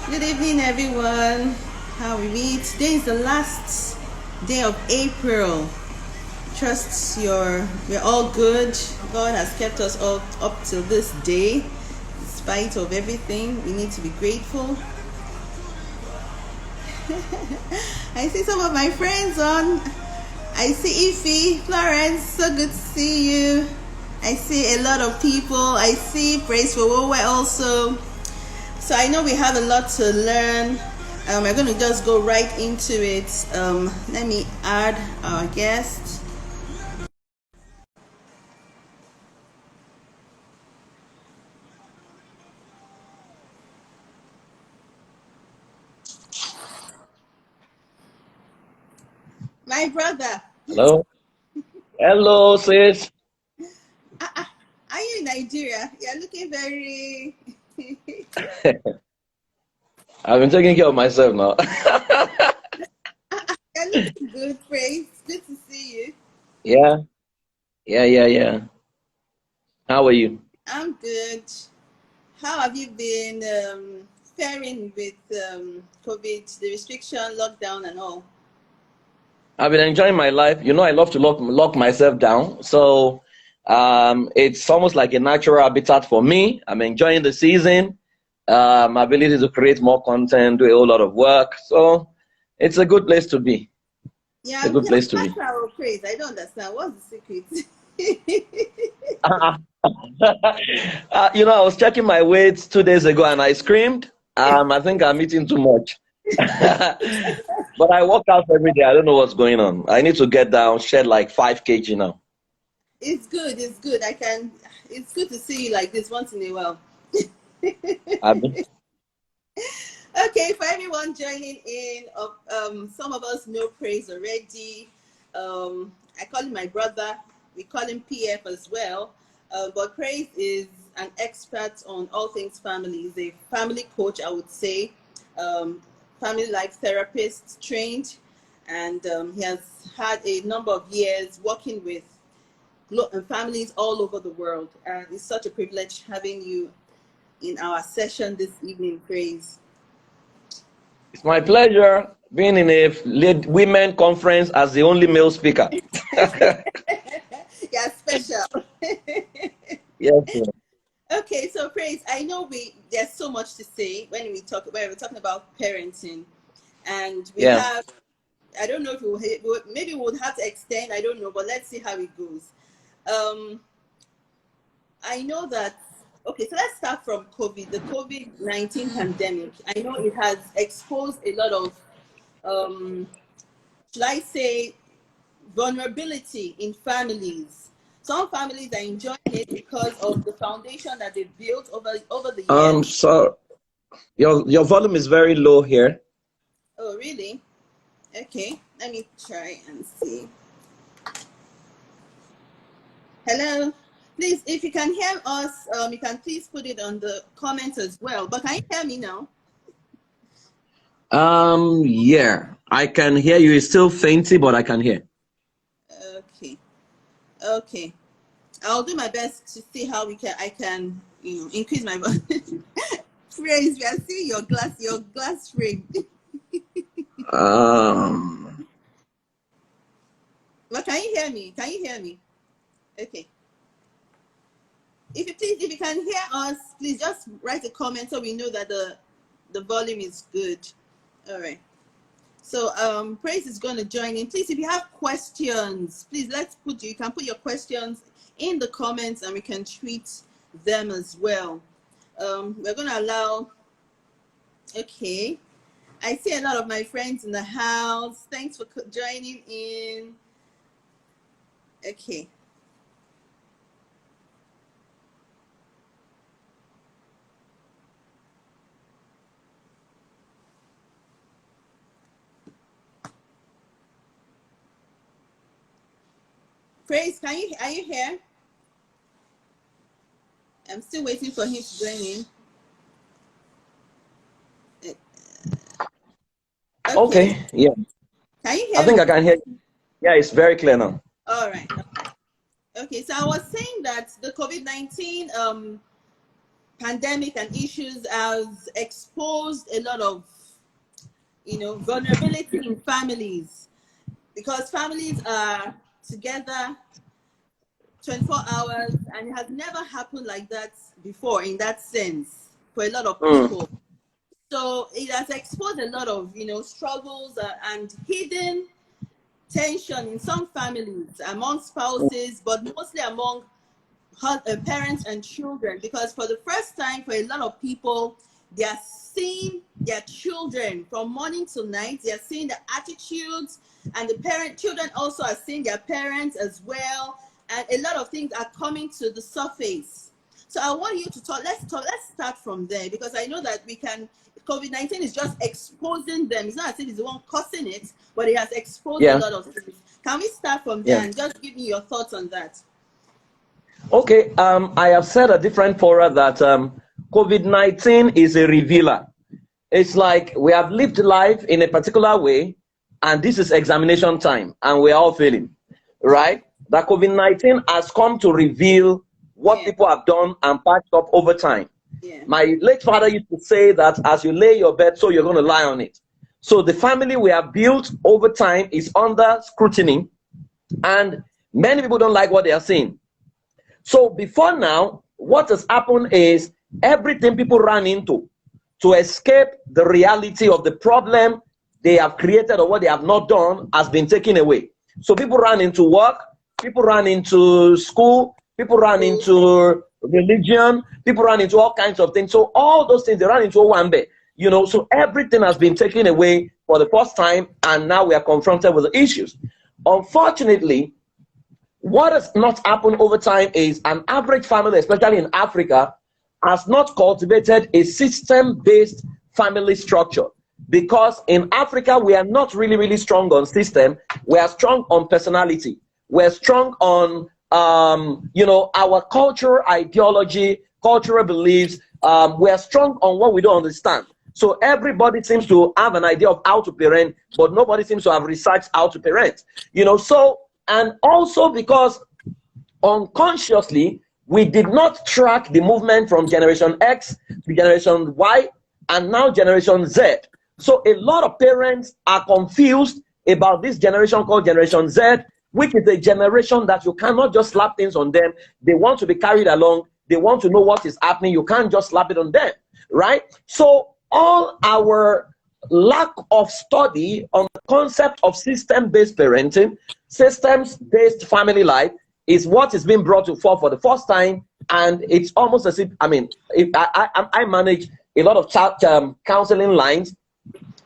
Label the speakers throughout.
Speaker 1: Good evening, everyone. How are we? Today is the last day of April. We're all good. God has kept us all up till this day. In spite of everything, we need to be grateful. I see some of my friends on. I see Ify, Florence, so good to see you. I see a lot of people. I see Praise Fowowe also. So I know we have a lot to learn. We're going to just go right into it. Let me add our guest. My brother.
Speaker 2: Hello. Hello, sis.
Speaker 1: Are you in Nigeria? You're looking very...
Speaker 2: I've been taking care of myself now.
Speaker 1: You're looking good, Praise. Good to see you.
Speaker 2: Yeah. How are you?
Speaker 1: I'm good. How have you been faring with COVID, the restriction, lockdown, and all?
Speaker 2: I've been enjoying my life. You know, I love to lock myself down. So it's almost like a natural habitat for me. I'm enjoying the season, my ability to create more content, do a whole lot of work. So it's a good place to be.
Speaker 1: Yeah,
Speaker 2: It's a good place to be.
Speaker 1: that's our Praise. I don't understand. What's the secret?
Speaker 2: You know, I was checking my weight 2 days ago and I screamed. I think I'm eating too much. But I work out every day. I don't know what's going on. I need to get down, shed like 5 kg now.
Speaker 1: It's good. It's good. It's good to see you like this once in a while. Okay, for everyone joining in, some of us know Praise already. I call him my brother. We call him PF as well. But Praise is an expert on all things family. He's a family coach, I would say. Family life therapist trained, and he has had a number of years working with families all over the world. And it's such a privilege having you in our session this evening, Praise.
Speaker 2: It's my pleasure being in a women conference as the only male speaker.
Speaker 1: Yeah, special.
Speaker 2: Yes. Sir.
Speaker 1: Okay, so Praise, I know there's so much to say when we're talking about parenting, and we have. I don't know if maybe we would have to extend. I don't know, but let's see how it goes. I know that. Okay, so let's start from COVID, the COVID-19 pandemic. I know it has exposed a lot of, should I say, vulnerability in families. Some families are enjoying it because of the foundation that they built over the years.
Speaker 2: So your volume is very low here.
Speaker 1: Oh, really? Okay, let me try and see. Hello? Please, if you can hear us, you can please put it on the comments as well. But can you hear me now?
Speaker 2: Yeah, I can hear you. It's still fainty, but I can hear.
Speaker 1: Okay. I'll do my best to see how I can increase my voice. Praise, we are seeing your glass frame. But can you hear me? Okay. If you can hear us, please just write a comment so we know that the volume is good. All right. So Praise is going to join in. Please, if you have questions, please you can put your questions in the comments and we can treat them as well. We're going to allow. Okay. I see a lot of my friends in the house. Thanks for joining in. Okay. Praise, are you here? I'm still waiting for him to join in.
Speaker 2: Okay. Yeah.
Speaker 1: Can you hear me?
Speaker 2: I think I can hear you. Yeah, it's very clear now.
Speaker 1: All right. Okay, so I was saying that the COVID-19 pandemic and issues has exposed a lot of, vulnerability in families, because families are together 24 hours, and it has never happened like that before in that sense for a lot of people. So it has exposed a lot of, struggles and hidden tension in some families among spouses, but mostly among parents and children, because for the first time for a lot of people, they are seeing their children from morning to night. They are seeing the attitudes, and the children also are seeing their parents as well, and a lot of things are coming to the surface. So I want you to let's start from there, because I know that COVID-19 is just exposing them. It's not as if it's the one causing it, but it has exposed a lot of things. Can we start from there and just give me your thoughts on that?
Speaker 2: Okay, I have said at different fora that COVID-19 is a revealer. It's like we have lived life in a particular way, and this is examination time, and we're all failing, right? That COVID-19 has come to reveal what people have done and patched up over time. My late father used to say that as you lay your bed, so you're going to lie on it. So the family we have built over time is under scrutiny, and many people don't like what they are seeing. So before now, what has happened is everything people ran into to escape the reality of the problem they have created or what they have not done has been taken away. So people ran into work, people ran into school, people ran into religion, people ran into all kinds of things. So all those things, they ran into Owambe, so everything has been taken away for the first time, and now we are confronted with the issues. Unfortunately, what has not happened over time is an average family, especially in Africa, has not cultivated a system-based family structure. Because in Africa, we are not really strong on system. We are strong on personality. We're strong on, our cultural ideology, cultural beliefs. We're strong on what we don't understand. So everybody seems to have an idea of how to parent, but nobody seems to have researched how to parent. And also because unconsciously, we did not track the movement from Generation X to Generation Y and now Generation Z. So a lot of parents are confused about this generation called Generation Z, which is a generation that you cannot just slap things on them. They want to be carried along. They want to know what is happening. You can't just slap it on them, right? So all our lack of study on the concept of system-based parenting, systems-based family life is what is being brought to fore for the first time. And it's almost as if, I manage a lot of child counseling lines,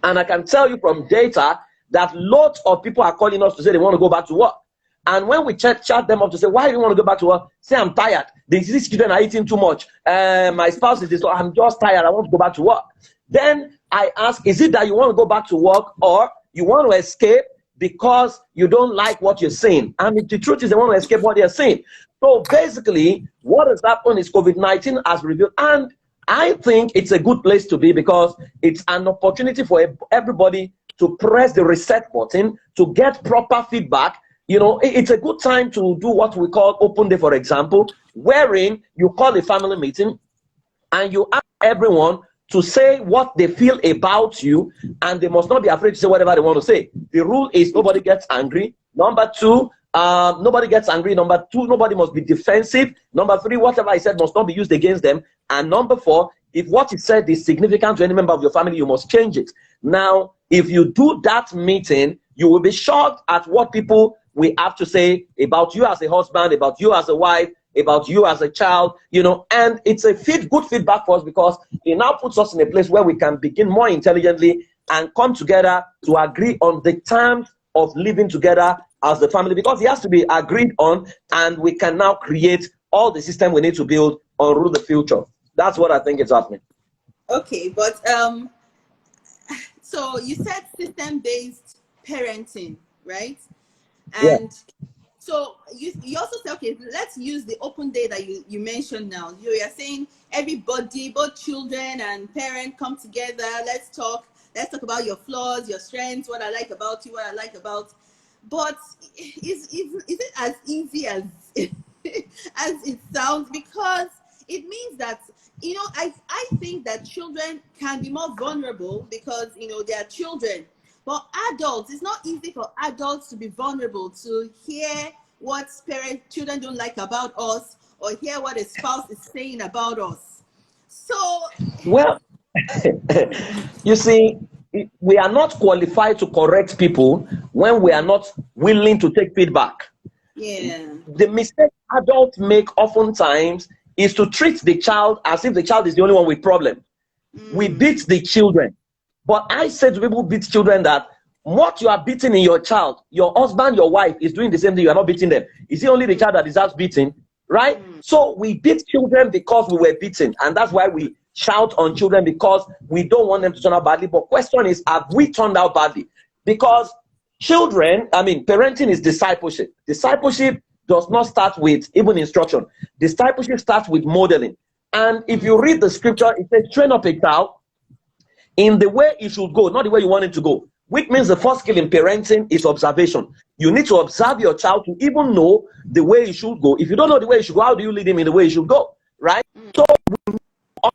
Speaker 2: and I can tell you from data that lots of people are calling us to say they want to go back to work. And when we chat them up to say, why do you want to go back to work? Say, I'm tired. These children are eating too much. My spouse is this, so I'm just tired. I want to go back to work. Then I ask, is it that you want to go back to work, or you want to escape because you don't like what you're seeing? And the truth is they want to escape what they're seeing. So basically, what has happened is COVID-19 has revealed, and I think it's a good place to be because it's an opportunity for everybody to press the reset button to get proper feedback. It's a good time to do what we call open day, for example, wherein you call a family meeting and you ask everyone to say what they feel about you, and they must not be afraid to say whatever they want to say. The rule is nobody gets angry. Number two, nobody gets angry. Number two, nobody must be defensive. Number three, whatever I said must not be used against them. And number four, if what is said is significant to any member of your family, you must change it. Now, if you do that meeting, you will be shocked at what people will have to say about you as a husband, about you as a wife, about you as a child, and it's a good feedback for us because it now puts us in a place where we can begin more intelligently and come together to agree on the terms of living together as the family, because it has to be agreed on, and we can now create all the system we need to build on rule the future. That's what I think is happening.
Speaker 1: Okay, but so you said system-based parenting, right? And so you also say, okay, let's use the open day that you mentioned now. You are saying everybody, both children and parents, come together. Let's talk about your flaws, your strengths, what I like about you, what I like about But is it as easy as as it sounds? Because it means that, you know, I think that children can be more vulnerable because, you know, they are children. But adults, it's not easy for adults to be vulnerable, to hear what children don't like about us, or hear what a spouse is saying about us. So,
Speaker 2: Well, you see, we are not qualified to correct people when we are not willing to take feedback.
Speaker 1: yeah.
Speaker 2: The mistake adults make oftentimes is to treat the child as if the child is the only one with problem. We beat the children. But I say to people who beat children that what you are beating in your child, your husband, your wife is doing the same thing. You are not beating them. Is it only the child that deserves beating? Right? So we beat children because we were beaten. And that's why we shout on children, because we don't want them to turn out badly. But question is, have we turned out badly? Because children, I mean, parenting is discipleship. Discipleship does not start with even instruction. Discipleship starts with modeling. And if you read the scripture, it says, train up a child in the way it should go, not the way you want it to go. Which means the first skill in parenting is observation. You need to observe your child to even know the way he should go. If you don't know the way he should go, how do you lead him in the way he should go? Right? So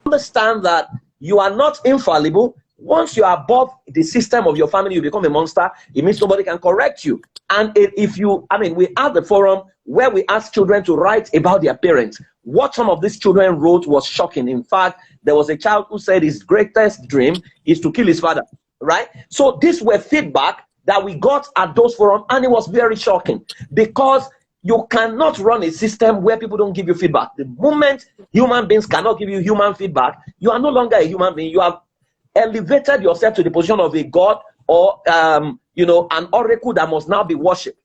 Speaker 2: understand that you are not infallible. Once you are above the system of your family, you become a monster. It means nobody can correct you. And if you, I mean, we have the forum where we ask children to write about their parents. What some of these children wrote was shocking. In fact, there was a child who said his greatest dream is to kill his father. Right? So these were feedback that we got at those forums, and it was very shocking, because you cannot run a system where people don't give you feedback. The moment human beings cannot give you human feedback, you are no longer a human being. You have elevated yourself to the position of a god, or you know, an oracle that must now be worshipped.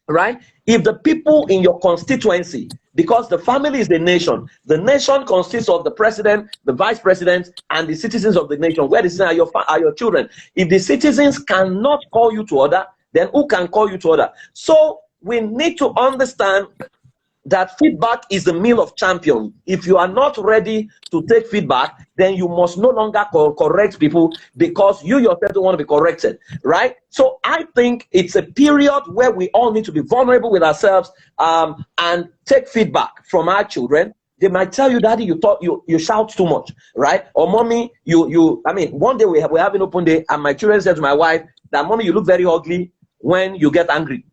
Speaker 2: Right? If the people in your constituency, because the family is the nation consists of the president, the vice president, and the citizens of the nation, where the citizens are your children. If the citizens cannot call you to order, then who can call you to order? So we need to understand that feedback is the meal of champions. If you are not ready to take feedback, then you must no longer correct people, because you yourself don't want to be corrected, right? So I think it's a period where we all need to be vulnerable with ourselves, and take feedback from our children. They might tell you, daddy, you shout too much, right? Or mommy, I mean, one day we're having open day, and my children said to my wife that, mommy, you look very ugly when you get angry.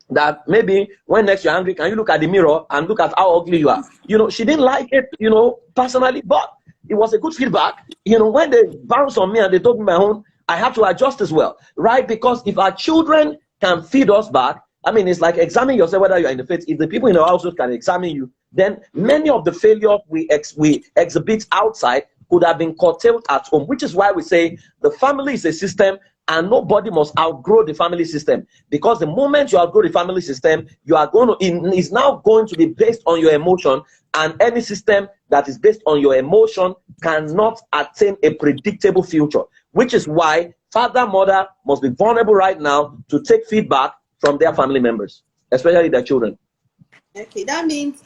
Speaker 2: That maybe when next you're angry, can you look at the mirror and look at how ugly you are? You know, she didn't like it, you know, personally, but it was a good feedback. You know, when they bounced on me and they told me my own, I have to adjust as well, right? Because if our children can feed us back, I mean, it's like examine yourself whether you're in the faith. If the people in our household can examine you, then many of the failures we exhibit outside could have been curtailed at home, which is why we say the family is a system, and nobody must outgrow the family system. Because the moment you outgrow the family system, you are going to, it's now going to be based on your emotion, and any system that is based on your emotion cannot attain a predictable future. Which is why father, mother must be vulnerable right now to take feedback from their family members, especially their children.
Speaker 1: Okay, that means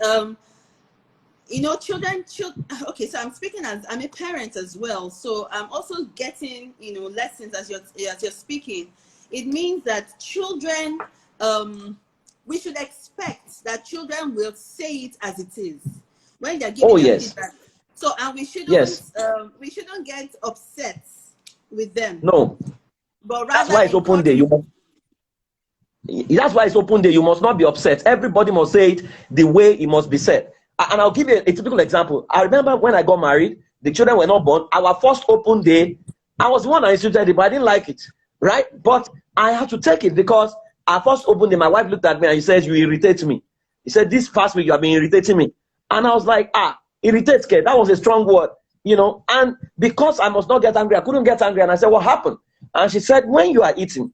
Speaker 1: you know, children. Okay, so I'm speaking as I'm a parent as well, so I'm also getting, you know, lessons as you're speaking. It means that children, we should expect that children will say it as it is when they're giving feedback. So, and we shouldn't get upset with them.
Speaker 2: No,
Speaker 1: but rather
Speaker 2: that's why it's open day. That's why it's open day. You must not be upset. Everybody must say it the way it must be said. And I'll give you a typical example. I remember when I got married, the children were not born. Our first open day, I was the one that instituted it, but I didn't like it, right? But I had to take it, because our first open day, my wife looked at me and she said, you irritate me. He said, this past week you have been irritating me. And I was like, irritate, kid. That was a strong word, you know. And because I must not get angry, I couldn't get angry. And I said, what happened? And she said, when you are eating,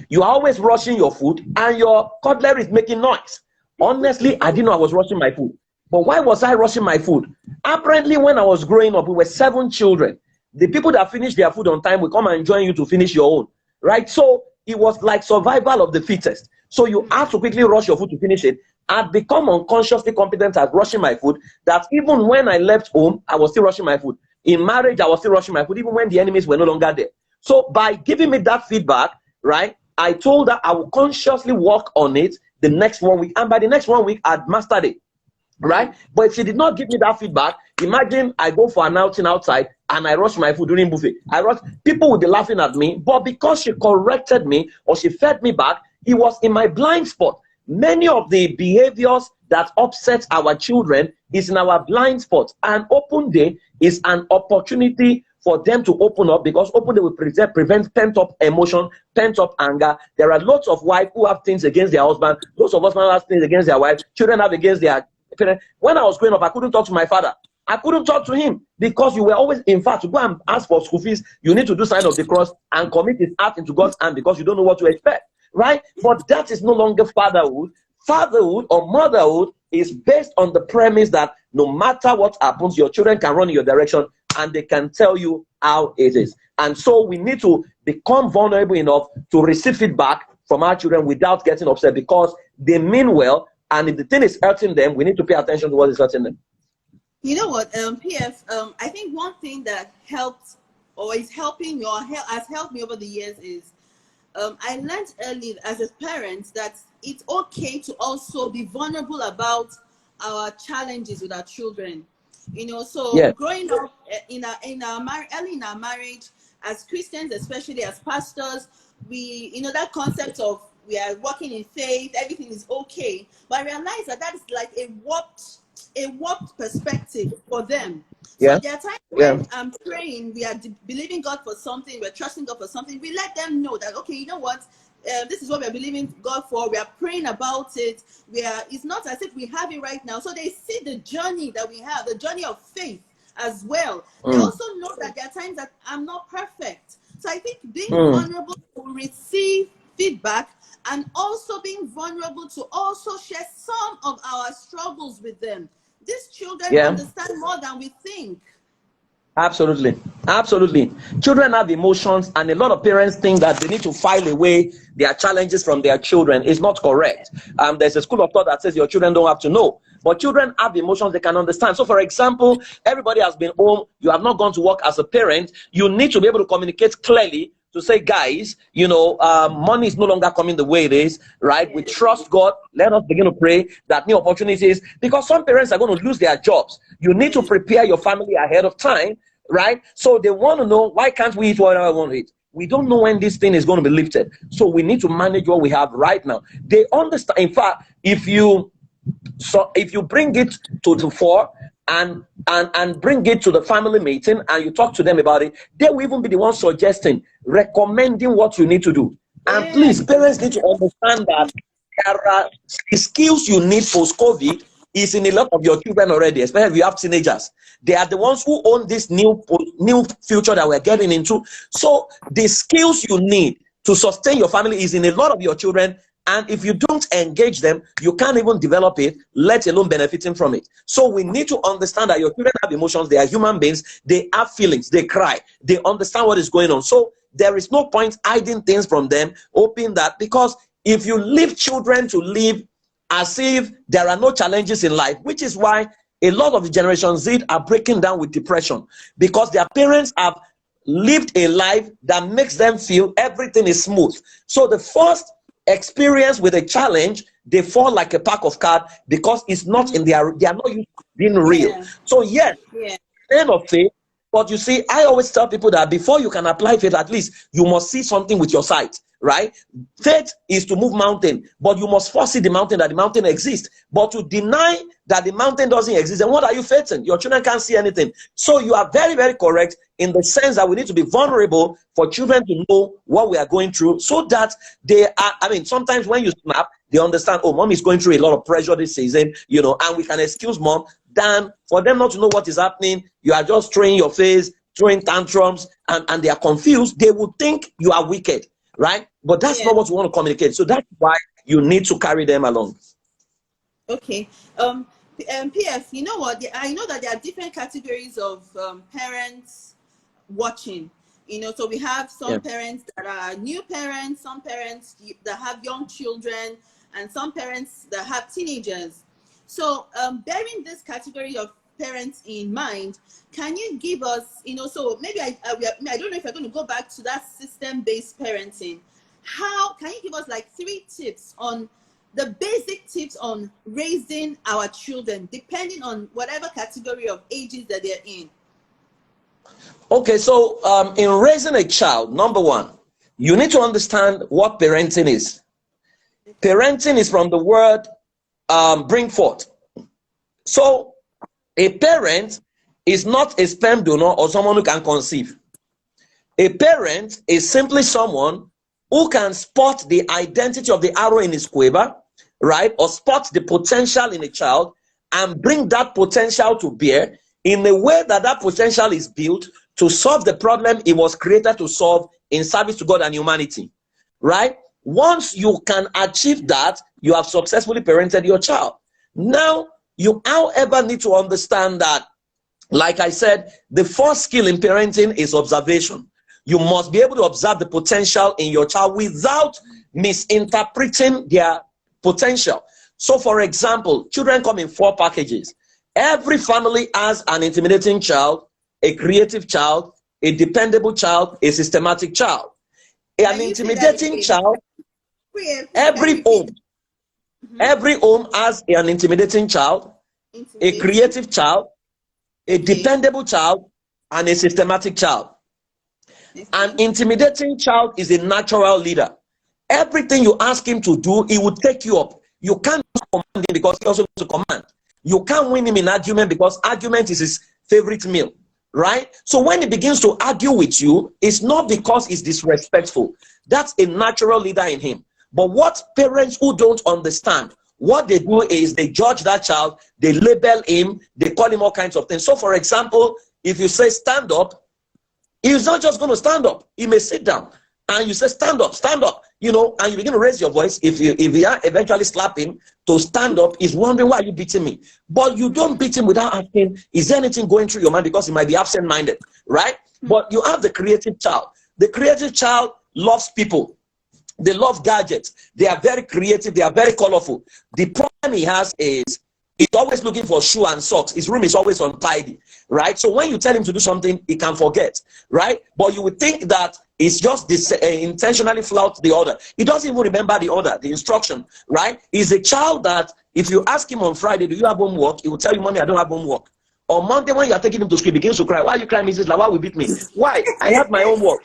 Speaker 2: you are always rushing your food, and your cutlery is making noise. Honestly, I didn't know I was rushing my food. But why was I rushing my food? Apparently, when I was growing up, we were 7 children. The people that finish their food on time will come and join you to finish your own, right? So it was like survival of the fittest. So you have to quickly rush your food to finish it. I'd become unconsciously competent at rushing my food, that even when I left home, I was still rushing my food. In marriage, I was still rushing my food, even when the enemies were no longer there. So by giving me that feedback, right, I told her I will consciously work on it the next 1 week, and by the next 1 week, I'd mastered it. Right? But if she did not give me that feedback, imagine I go for an outing outside and I rush my food during buffet. People would be laughing at me, but because she corrected me or she fed me back, it was in my blind spot. Many of the behaviors that upset our children is in our blind spot. And open day is an opportunity for them to open up, because open day will prevent pent-up emotion, pent-up anger. There are lots of wives who have things against their husband. Lots of husbands have things against their wives. Children have against their parents. When I was growing up, I couldn't talk to my father. I couldn't talk to him because you were always, in fact, to go and ask for school fees, you need to do sign of the cross and commit his heart into God's hand because you don't know what to expect. Right? But that is no longer fatherhood. Fatherhood or motherhood is based on the premise that no matter what happens, your children can run in your direction and they can tell you how it is. And so we need to become vulnerable enough to receive feedback from our children without getting upset, because they mean well. And if the thing is hurting them, we need to pay attention to what is hurting them.
Speaker 1: You know what, PF, I think one thing that helped or is helping me or has helped me over the years is I learned early as a parent that it's okay to also be vulnerable about our challenges with our children. You know, so
Speaker 2: Yeah.
Speaker 1: growing up early in our marriage, as Christians, especially as pastors, we, you know, that concept of we are walking in faith, everything is okay. But I realize that that is like a warped perspective for them.
Speaker 2: Yeah.
Speaker 1: So there are times when I'm praying, we are believing God for something, we're trusting God for something. We let them know that, okay, you know what, this is what we're believing God for. We are praying about it. It's not as if we have it right now. So they see the journey that we have, the journey of faith as well. They also know that there are times that I'm not perfect. So I think being vulnerable to receive feedback and also being vulnerable to also share some of our struggles with them. These children understand more than we think.
Speaker 2: Absolutely. Absolutely. Children have emotions, and a lot of parents think that they need to file away their challenges from their children. It's not correct. There's a school of thought that says your children don't have to know. But children have emotions they can understand. So, for example, everybody has been home. You have not gone to work as a parent. You need to be able to communicate clearly to say, guys, you know, money is no longer coming the way it is, right? We trust God. Let us begin to pray that new opportunities, because some parents are going to lose their jobs. You need to prepare your family ahead of time, right? So they want to know, why can't we eat whatever we want to eat? We don't know when this thing is going to be lifted. So we need to manage what we have right now. They understand. In fact, if you bring it to the fore and bring it to the family meeting and you talk to them about it, they will even be the ones suggesting, recommending what you need to do. And please, parents need to understand that there are skills you need post-COVID is in a lot of your children already, especially if you have teenagers. They are the ones who own this new future that we're getting into. So the skills you need to sustain your family is in a lot of your children. And if you don't engage them, you can't even develop it, let alone benefiting from it. So we need to understand that your children have emotions. They are human beings. They have feelings. They cry. They understand what is going on. So there is no point hiding things from them, hoping that, because if you leave children to live as if there are no challenges in life, which is why a lot of the Generation Z are breaking down with depression, because their parents have lived a life that makes them feel everything is smooth. So the first experience with a challenge, they fall like a pack of cards because it's not in their, they are not used to being real. So yes, end of faith. But you see, I always tell people that before you can apply faith, at least you must see something with your sight, right? Faith is to move mountain, but you must first see the mountain, that the mountain exists. But to deny that the mountain doesn't exist, then what are you faithing? Your children can't see anything. So you are very, very correct in the sense that we need to be vulnerable for children to know what we are going through, so that they are, I mean, sometimes when you snap, they understand, oh, mom is going through a lot of pressure this season, you know, and we can excuse mom, than for them not to know what is happening. You are just throwing your face, throwing tantrums, and they are confused. They would think you are wicked, right? But that's not what we want to communicate. So that's why you need to carry them along.
Speaker 1: Okay. PF, you know what? I know that there are different categories of parents watching. You know, so we have some parents that are new parents, some parents that have young children, and some parents that have teenagers. So bearing this category of parents in mind, can you give us, you know, so maybe I don't know if you're going to go back to that system-based parenting. How can you give us like 3 tips on the basic tips on raising our children, depending on whatever category of ages that they're in?
Speaker 2: Okay, so in raising a child, number one, you need to understand what parenting is. Parenting is from the word bring forth. So a parent is not a sperm donor or someone who can conceive. A parent is simply someone who can spot the identity of the arrow in his quiver, right? Or spot the potential in a child and bring that potential to bear in a way that that potential is built to solve the problem it was created to solve in service to God and humanity, right? Once you can achieve that, you have successfully parented your child. Now, you, however, need to understand that, like I said, the first skill in parenting is observation. You must be able to observe the potential in your child without misinterpreting their potential. So, for example, children come in 4 packages. Every family has an intimidating child, a creative child, a dependable child, a systematic child. An intimidating child, every home has an intimidating child, a creative child, a dependable child, and a systematic child. An intimidating child is a natural leader. Everything you ask him to do, he will take you up. You can't command him because he also wants to command. You can't win him in argument because argument is his favorite meal, right? So when he begins to argue with you, it's not because he's disrespectful. That's a natural leader in him. But what parents who don't understand, what they do is they judge that child, they label him, they call him all kinds of things. So for example, if you say stand up, he's not just going to stand up. He may sit down. And you say stand up, you know, and you begin to raise your voice. If you eventually slap him to stand up, he's wondering, why are you beating me? But you don't beat him without asking, is there anything going through your mind? Because he might be absent-minded, right? But you have the creative child. The creative child loves people. They love gadgets. They are very creative. They are very colorful. The problem he has is he's always looking for shoe and socks. His room is always untidy, right? So when you tell him to do something, he can forget, right? But you would think that it's just this intentionally flout the order. He doesn't even remember the order, the instruction, right? He's a child that if you ask him on Friday, do you have homework? He will tell you, Mommy, I don't have homework. On Monday, when you are taking him to school, he begins to cry. Why are you crying, Mrs. La? Why will you beat me? Why? I have my homework.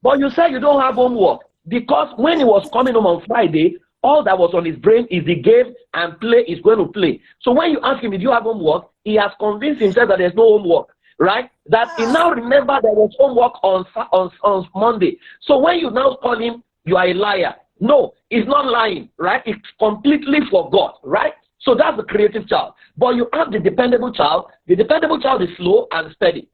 Speaker 2: But you say you don't have homework because when he was coming home on Friday, all that was on his brain is the game and play is going to play. So when you ask him, did you have homework? He has convinced himself that there's no homework, right? That he now remember there was homework on Monday. So when you now call him, you are a liar. No, he's not lying, right? It's completely forgot, right? So that's the creative child. But you have the dependable child. The dependable child is slow and steady.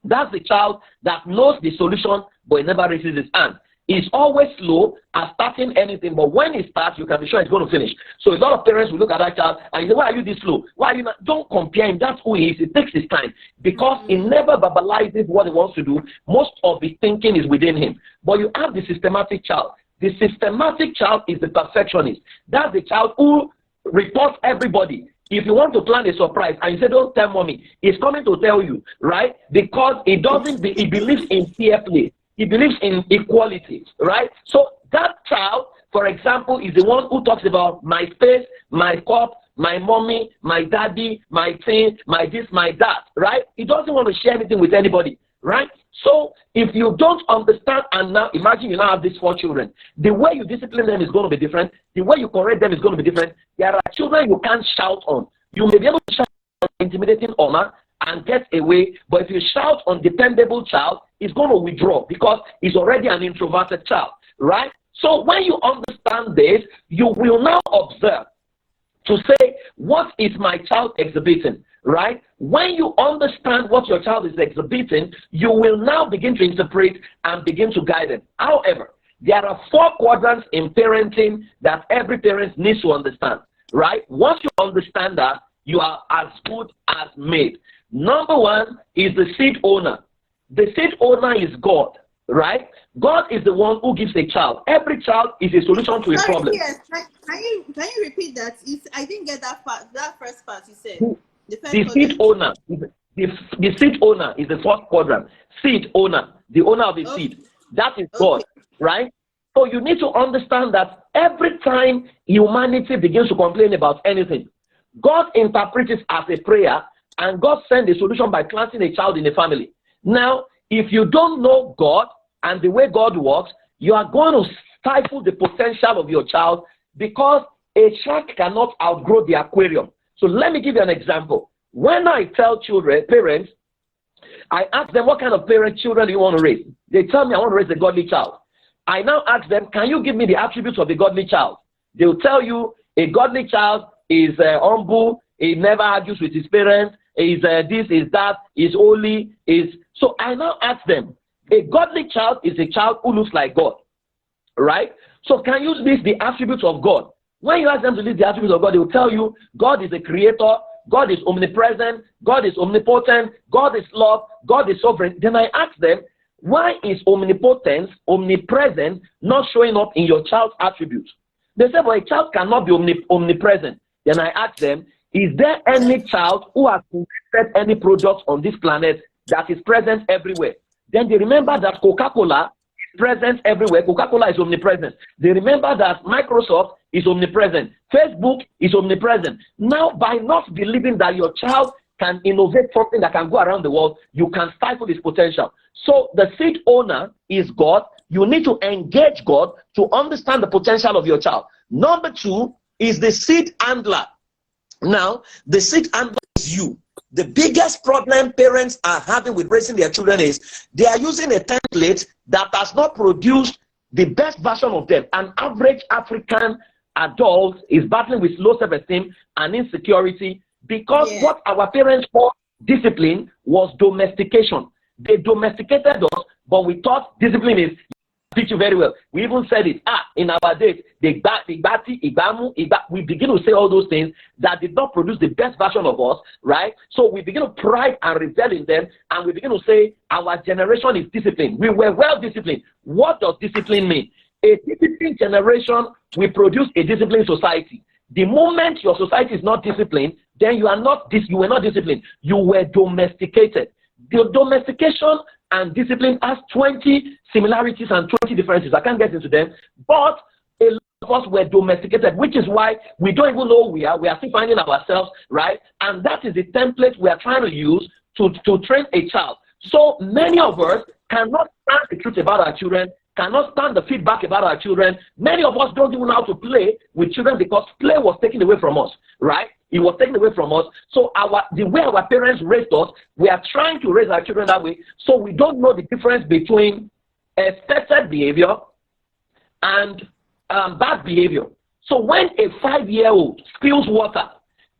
Speaker 2: That's the child that knows the solution, but he never raises his hand. He's always slow at starting anything, but when he starts, you can be sure he's going to finish. So a lot of parents will look at that child and say, why are you this slow? Why are you not? Don't compare him. That's who he is. It takes his time because he never verbalizes what he wants to do. Most of his thinking is within him. But you have the systematic child. The systematic child is the perfectionist. That's the child who reports everybody. If you want to plan a surprise and you say, don't tell mommy, he's coming to tell you, right? Because he believes in fair play. He believes in equality, right? So that child, for example, is the one who talks about my space, my cup, my mommy, my daddy, my thing, my this, my that, right? He doesn't want to share anything with anybody, right? So if you don't understand, and now imagine you now have these 4 children, the way you discipline them is going to be different. The way you correct them is going to be different. There are children you can't shout on. You may be able to shout on intimidating honor and get away, but if you shout on dependable child, he's going to withdraw because he's already an introverted child, right? So when you understand this, you will now observe to say, what is my child exhibiting, right? When you understand what your child is exhibiting, you will now begin to interpret and begin to guide them. However, there are 4 quadrants in parenting that every parent needs to understand, right? Once you understand that, you are as good as made. Number 1 is the seed owner. The seed owner is God, right? God is the one who gives a child. Every child is a solution to a problem.
Speaker 1: Yes. Can you repeat that? I didn't get that part. That first part you said.
Speaker 2: The seed owner. The seed owner is the 4th quadrant. Seed owner, the owner of the seed. That is God, right? So you need to understand that every time humanity begins to complain about anything, God interprets it as a prayer, and God sends a solution by planting a child in a family. Now, if you don't know God and the way God works, you are going to stifle the potential of your child, because a shark cannot outgrow the aquarium. So let me give you an example. When I tell parents, I ask them, what kind of children do you want to raise? They tell me, I want to raise a godly child. I now ask them, can you give me the attributes of a godly child? They will tell you a godly child is humble, he never argues with his parents, is this, is that, is holy, is... So I now ask them, a godly child is a child who looks like God, right? So can you list the attributes of God? When you ask them to list the attributes of God, they will tell you God is a creator, God is omnipresent, God is omnipotent, God is love, God is sovereign. Then I ask them, why is omnipotence, omnipresent, not showing up in your child's attributes? They say, well, a child cannot be omnipresent. Then I ask them, is there any child who has created any product on this planet that is present everywhere? Then they remember that Coca-Cola is present everywhere. Coca-Cola is omnipresent. They remember that Microsoft is omnipresent. Facebook is omnipresent. Now, by not believing that your child can innovate something that can go around the world, you can stifle his potential. So the seed owner is God. You need to engage God to understand the potential of your child. Number two is the seed handler. Now, the seed handler is you. The biggest problem parents are having with raising their children is they are using a template that has not produced the best version of them. An average African adult is battling with low self-esteem and insecurity because what our parents call discipline was domestication. They domesticated us, but we thought discipline is teach you very well. We even said it. In our days, we begin to say all those things that did not produce the best version of us, right? So we begin to pride and revel in them, and we begin to say our generation is disciplined. We were well disciplined. What does discipline mean? A disciplined generation will produce a disciplined society. The moment your society is not disciplined, then you were not disciplined. You were domesticated. The domestication and discipline has 20 similarities and 20 differences. I can't get into them, but a lot of us were domesticated, which is why we don't even know who we are. We are still finding ourselves, right? And that is the template we are trying to use to train a child. So many of us cannot stand the truth about our children, cannot stand the feedback about our children. Many of us don't even know how to play with children because play was taken away from us, right? It was taken away from us. So the way our parents raised us, we are trying to raise our children that way. So we don't know the difference between expected behavior and bad behavior. So when a 5-year-old spills water,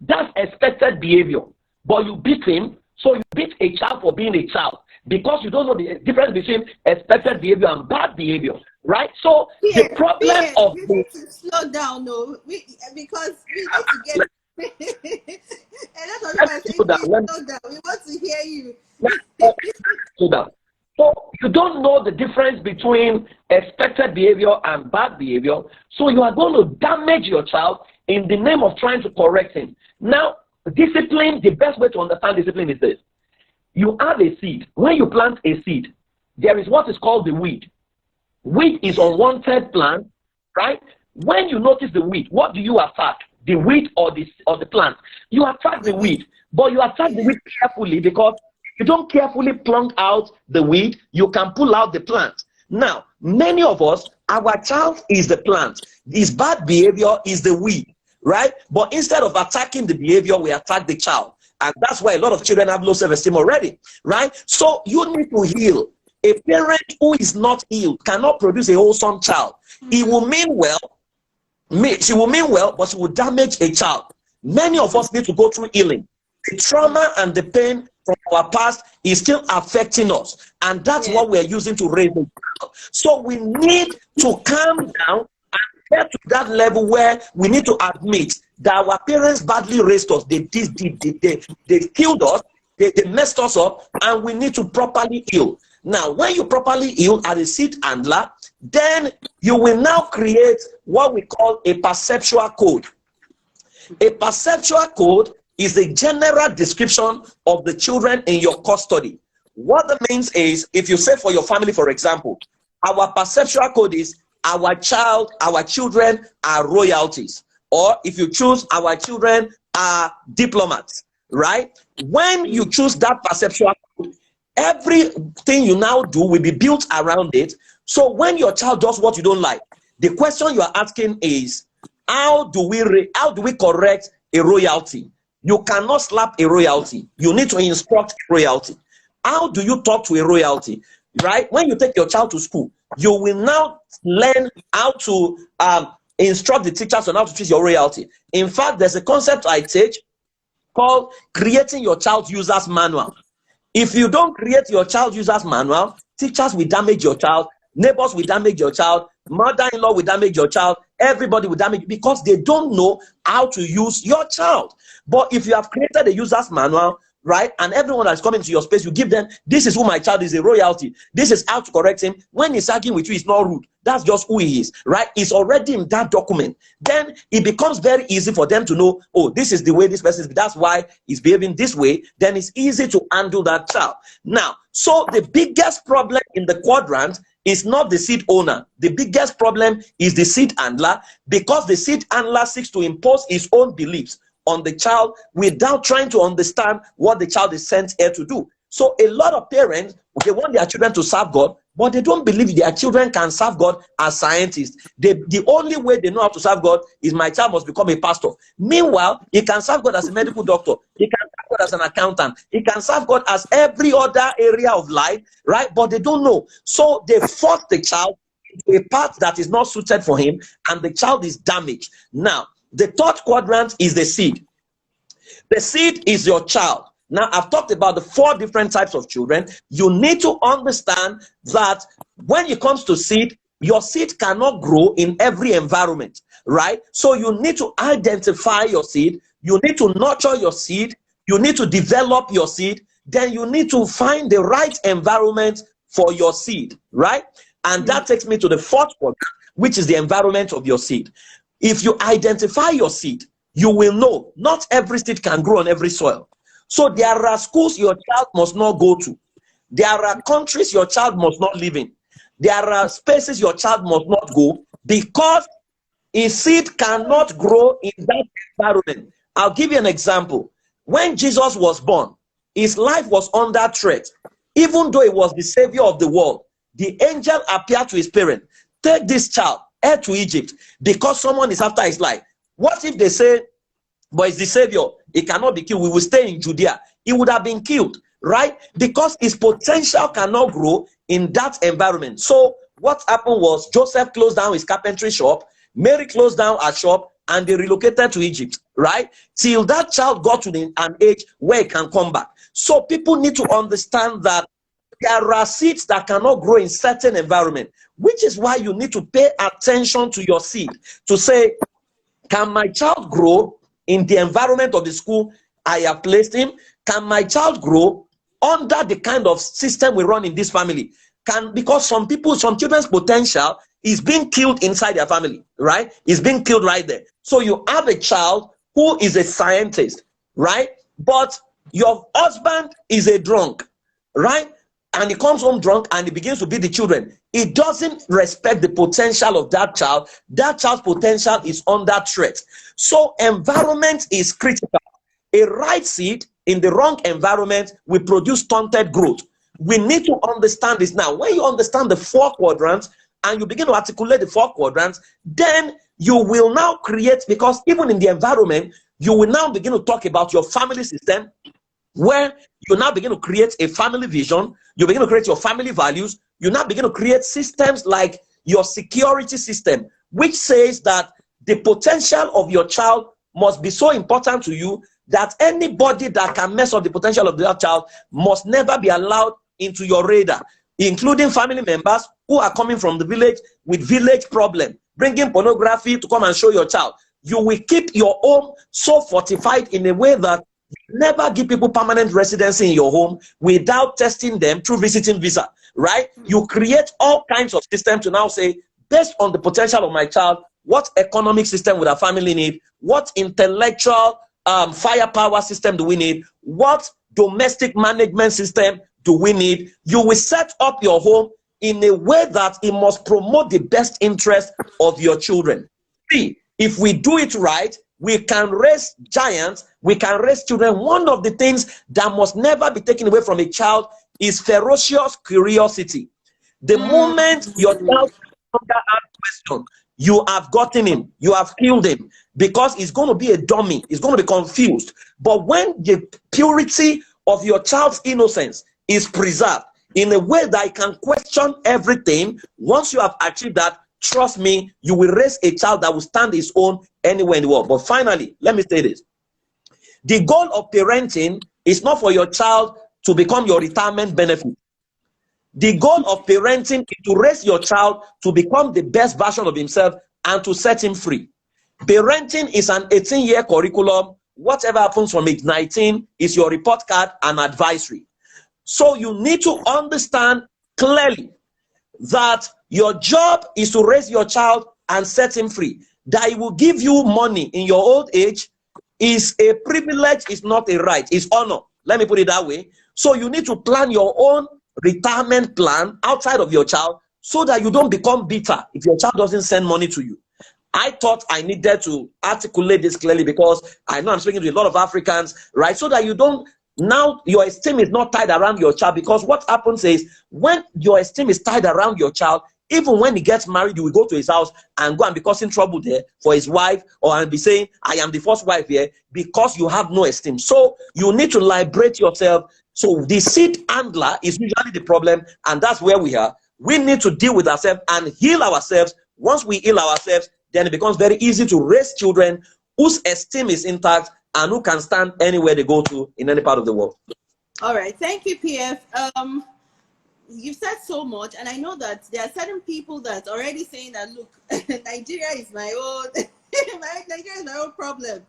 Speaker 2: that's expected behavior. But you beat him, so you beat a child for being a child because you don't know the difference between expected behavior and bad behavior, right? So the problem of
Speaker 1: we need to slow down, no, because we need to get. And that's what I'm saying. Slow down. We want to hear you.
Speaker 2: So you don't know the difference between expected behavior and bad behavior. So you are going to damage your child in the name of trying to correct him. Now, discipline, the best way to understand discipline is this. You have a seed. When you plant a seed, there is what is called the weed. Weed is unwanted plant, right? When you notice the weed, what do you attack? The weed or the plant? You attack the weed, but you attack the weed carefully because if you don't carefully plunk out the weed, you can pull out the plant. Now, many of us, our child is the plant. His bad behavior is the weed, right? But instead of attacking the behavior, we attack the child. And that's why a lot of children have low self-esteem already, right? So you need to heal. A parent who is not healed cannot produce a wholesome child. He will mean well, she will mean well, but she will damage a child. Many of us need to go through healing. The trauma and the pain from our past is still affecting us, and that's what we're using to raise a child. So we need to calm down and get to that level where we need to admit that our parents badly raised us. They killed us, they messed us up, and we need to properly heal. Now, when you properly heal as a seed handler, then you will now create what we call a perceptual code. A perceptual code is a general description of the children in your custody. What that means is, if you say for your family, for example, our perceptual code is our children are royalties, or if you choose, our children are diplomats, right? When you choose that perceptual code, everything you now do will be built around it. So when your child does what you don't like, the question you are asking is, how do we correct a royalty? You cannot slap a royalty. You need to instruct royalty. How do you talk to a royalty? Right? When you take your child to school, you will now learn how to instruct the teachers on how to treat your royalty. In fact, there's a concept I teach called creating your child user's manual. If you don't create your child user's manual, teachers will damage your child, neighbors will damage your child, mother-in-law will damage your child, everybody will damage, because they don't know how to use your child. But if you have created a user's manual, right, and everyone that's coming to your space, you give them, this is who my child is, a royalty, this is how to correct him. When he's arguing with you, it's not rude. That's just who he is, right? It's already in that document. Then it becomes very easy for them to know, oh, this is the way this person is, that's why he's behaving this way. Then it's easy to handle that child. Now, so the biggest problem in the quadrant is not the seed owner. The biggest problem is the seed handler, because the seed handler seeks to impose his own beliefs on the child without trying to understand what the child is sent here to do. So a lot of parents, they want their children to serve God, but they don't believe their children can serve God as scientists. The only way they know how to serve God is, my child must become a pastor. Meanwhile, he can serve God as a medical doctor. He can serve God as an accountant. He can serve God as every other area of life, right? But they don't know. So they force the child into a path that is not suited for him, and the child is damaged. Now, the third quadrant is the seed. The seed is your child. Now, I've talked about the 4 different types of children. You need to understand that when it comes to seed, your seed cannot grow in every environment, right? So you need to identify your seed. You need to nurture your seed. You need to develop your seed. Then you need to find the right environment for your seed, right? And that takes me to the 4th quadrant, which is the environment of your seed. If you identify your seed, you will know not every seed can grow on every soil. So there are schools your child must not go to. There are countries your child must not live in. There are spaces your child must not go, because a seed cannot grow in that environment. I'll give you an example. When Jesus was born, his life was under threat. Even though he was the savior of the world, the angel appeared to his parents. Take this child, head to Egypt, because someone is after his life. What if they say, but it's the savior, he cannot be killed, we will stay in Judea? He would have been killed, right? Because his potential cannot grow in that environment. So what happened was, Joseph closed down his carpentry shop, Mary closed down her shop, and they relocated to Egypt, right? Till that child got to an age where he can come back. So people need to understand that there are seeds that cannot grow in certain environment, which is why you need to pay attention to your seed to say, can my child grow in the environment of the school I have placed him? Can my child grow under the kind of system we run in this family? Because some children's potential is being killed inside their family, right? It's being killed right there. So you have a child who is a scientist, right? But your husband is a drunk, right? And he comes home drunk and he begins to beat the children. He doesn't respect the potential of that child. That child's potential is under threat. So environment is critical. A right seed in the wrong environment will produce stunted growth. We need to understand this now. When you understand the 4 quadrants and you begin to articulate the 4 quadrants, then you will now create, because even in the environment, you will now begin to talk about your family system, where you now begin to create a family vision, you begin to create your family values, you now begin to create systems like your security system, which says that the potential of your child must be so important to you that anybody that can mess up the potential of that child must never be allowed into your radar, including family members who are coming from the village with village problem, bringing pornography to come and show your child. You will keep your home so fortified in a way that never give people permanent residency in your home without testing them through visiting visa, right? You create all kinds of systems to now say, based on the potential of my child, what economic system would our family need? What intellectual firepower system do we need? What domestic management system do we need? You will set up your home in a way that it must promote the best interest of your children. See, if we do it right, we can raise giants, we can raise children. One of the things that must never be taken away from a child is ferocious curiosity. The moment your child no longer asks question, you have gotten him, you have killed him, because he's going to be a dummy, he's going to be confused. But when the purity of your child's innocence is preserved in a way that he can question everything, once you have achieved that, trust me, you will raise a child that will stand his own anywhere in the world. But finally, let me say this. The goal of parenting is not for your child to become your retirement benefit. The goal of parenting is to raise your child to become the best version of himself and to set him free. Parenting is an 18-year curriculum. Whatever happens from age 19 is your report card and advisory. So you need to understand clearly that your job is to raise your child and set him free. That he will give you money in your old age is a privilege, is not a right, it's honor. Let me put it that way. So you need to plan your own retirement plan outside of your child so that you don't become bitter if your child doesn't send money to you. I thought I needed to articulate this clearly because I know I'm speaking to a lot of Africans, right? So that you don't, now your esteem is not tied around your child, because what happens is when your esteem is tied around your child, even when he gets married, you will go to his house and go and be causing trouble there for his wife, or and be saying, I am the first wife here, because you have no esteem. So you need to liberate yourself. So the seed handler is usually the problem, and that's where we are. We need to deal with ourselves and heal ourselves. Once we heal ourselves, then it becomes very easy to raise children whose esteem is intact and who can stand anywhere they go to in any part of the world.
Speaker 1: All right, thank you, PF. You've said so much, and I know that there are certain people that are already saying that, look, Nigeria is my own, Nigeria is my own problem.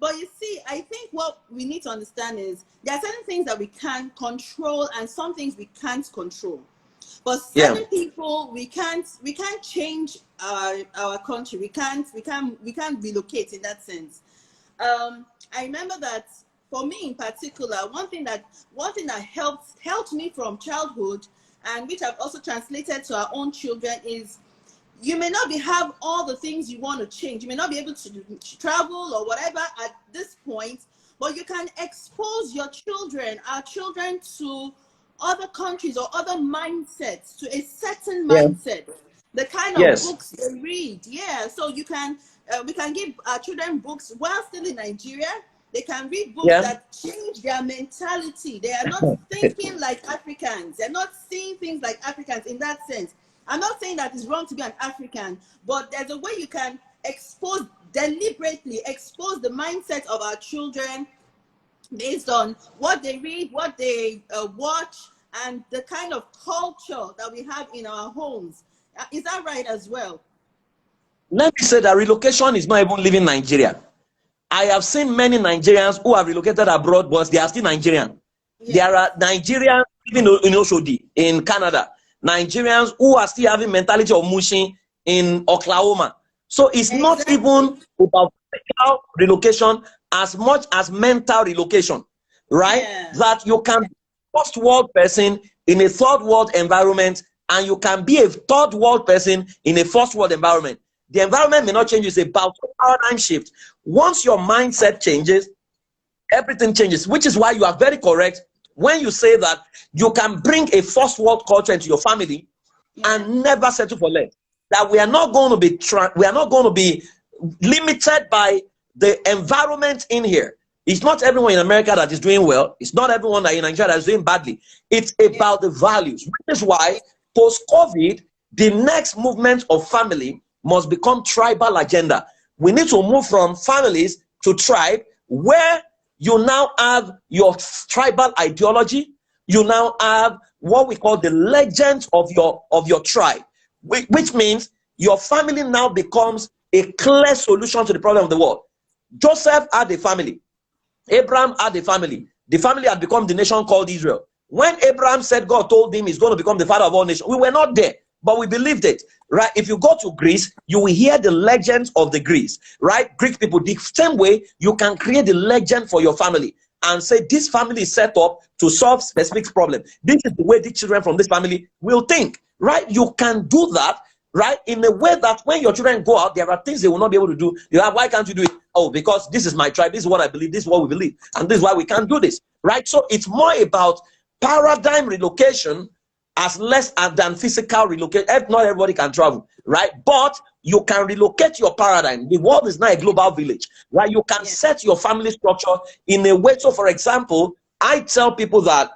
Speaker 1: But you see, I think what we need to understand is there are certain things that we can control and some things we can't control. But certain people, we can't change our country. We can't relocate in that sense. I remember that for me in particular, one thing that helped me from childhood, and which I've also translated to our own children, is you may not have all the things you want to change. You may not be able to travel or whatever at this point, but you can expose your children, our children, to other countries or other mindsets, to a certain mindset. The kind of books they read. So you can, we can give our children books while still in Nigeria. They can read books that change their mentality. They are not thinking like Africans. They're not seeing things like Africans in that sense. I'm not saying that it's wrong to be an African, but there's a way you can deliberately expose the mindset of our children based on what they read, what they watch, and the kind of culture that we have in our homes. Is that right as well?
Speaker 2: Let me say that relocation is not even leaving Nigeria. I have seen many Nigerians who have relocated abroad, but they are still Nigerian. There are Nigerians living in Oshodi, in Canada. Nigerians who are still having mentality of Mushin in Oklahoma. So it's not even about physical relocation as much as mental relocation, right? That you can be a first world person in a third world environment, and you can be a third world person in a first world environment. The environment may not change, it's about paradigm shift. Once your mindset changes, everything changes, which is why you are very correct when you say that you can bring a first world culture into your family and never settle for less. That we are not going to be limited by the environment in here. It's not everyone in America that is doing well. It's not everyone that in Nigeria that is doing badly. It's about the values, which is why post-COVID, the next movement of family must become tribal agenda. We need to move from families to tribe, where you now have your tribal ideology. You now have what we call the legends of your tribe, which means your family now becomes a clear solution to the problem of the world. Joseph had a family. Abraham had a family. The family had become the nation called Israel. When Abraham said God told him he's going to become the father of all nations, we were not there, but we believed it, right? If you go to Greece, you will hear the legends of the Greeks, right? Greek people, the same way you can create the legend for your family and say this family is set up to solve specific problem. This is the way the children from this family will think. right? You can do that, right, in a way that when your children go out, there are things they will not be able to do. You have, why can't you do it? Oh, because this is my tribe, this is what I believe, this is what we believe, and this is why we can't do this, right? So it's more about paradigm relocation as less than physical relocation. Not everybody can travel, right? But you can relocate your paradigm. The world is not a global village, right? You can set your family structure in a way. So, for example, I tell people that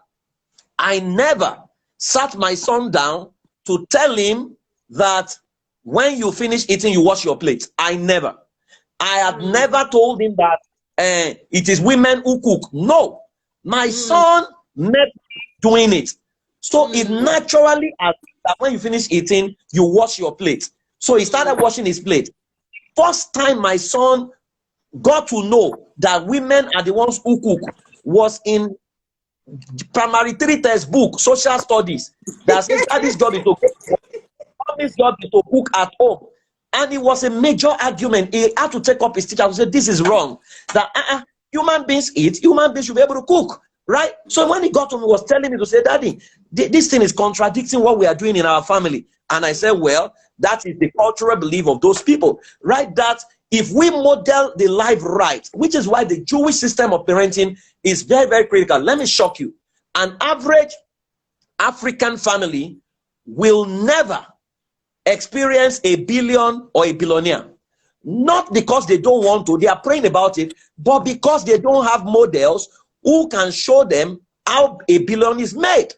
Speaker 2: I never sat my son down to tell him that when you finish eating, you wash your plate. I had never told him that it is women who cook. No, my son met me doing it. So it naturally, as that when you finish eating, you wash your plate. So he started washing his plate. First time my son got to know that women are the ones who cook was in primary 3 textbook, social studies, that says that this job is to cook. This job is to cook at home. And it was a major argument. He had to take up his teacher and say, this is wrong. That human beings eat, human beings should be able to cook, right? So when he got to me, he was telling me to say, Daddy, this thing is contradicting what we are doing in our family. And I said, well, that is the cultural belief of those people, right? That if we model the life right, which is why the Jewish system of parenting is very, very critical. Let me shock you. An average African family will never experience a billion or a billionaire. Not because they don't want to, they are praying about it, but because they don't have models who can show them how a billion is made.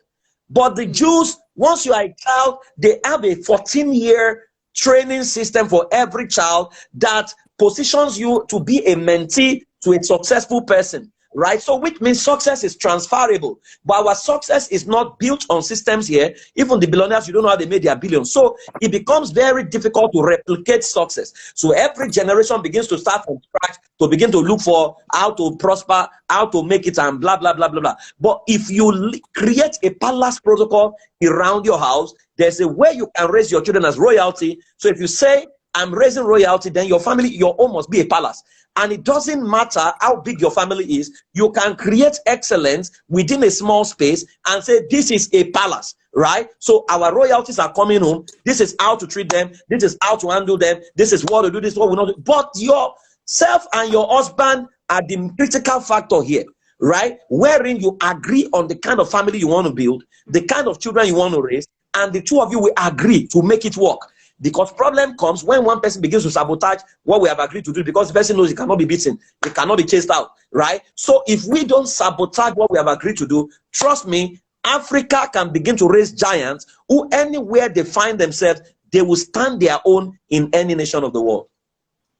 Speaker 2: But the Jews, once you are a child, they have a 14-year training system for every child that positions you to be a mentee to a successful person, right? So which means success is transferable, but our success is not built on systems here. Even the billionaires, you don't know how they made their billions. So it becomes very difficult to replicate success. So every generation begins to start from scratch to begin to look for how to prosper, how to make it, and blah, blah, blah, blah, blah. But if you create a palace protocol around your house, there's a way you can raise your children as royalty. So if you say, I'm raising royalty, then your family, your home must be a palace. And it doesn't matter how big your family is, you can create excellence within a small space and say, this is a palace, right? So our royalties are coming home. This is how to treat them. This is how to handle them. This is what to do. This is what we not do. But yourself and your husband are the critical factor here, right? Wherein you agree on the kind of family you want to build, the kind of children you want to raise, and the two of you will agree to make it work. Because problem comes when one person begins to sabotage what we have agreed to do, because the person knows he cannot be beaten, he cannot be chased out, right? So if we don't sabotage what we have agreed to do, trust me, Africa can begin to raise giants who anywhere they find themselves, they will stand their own in any nation of the world.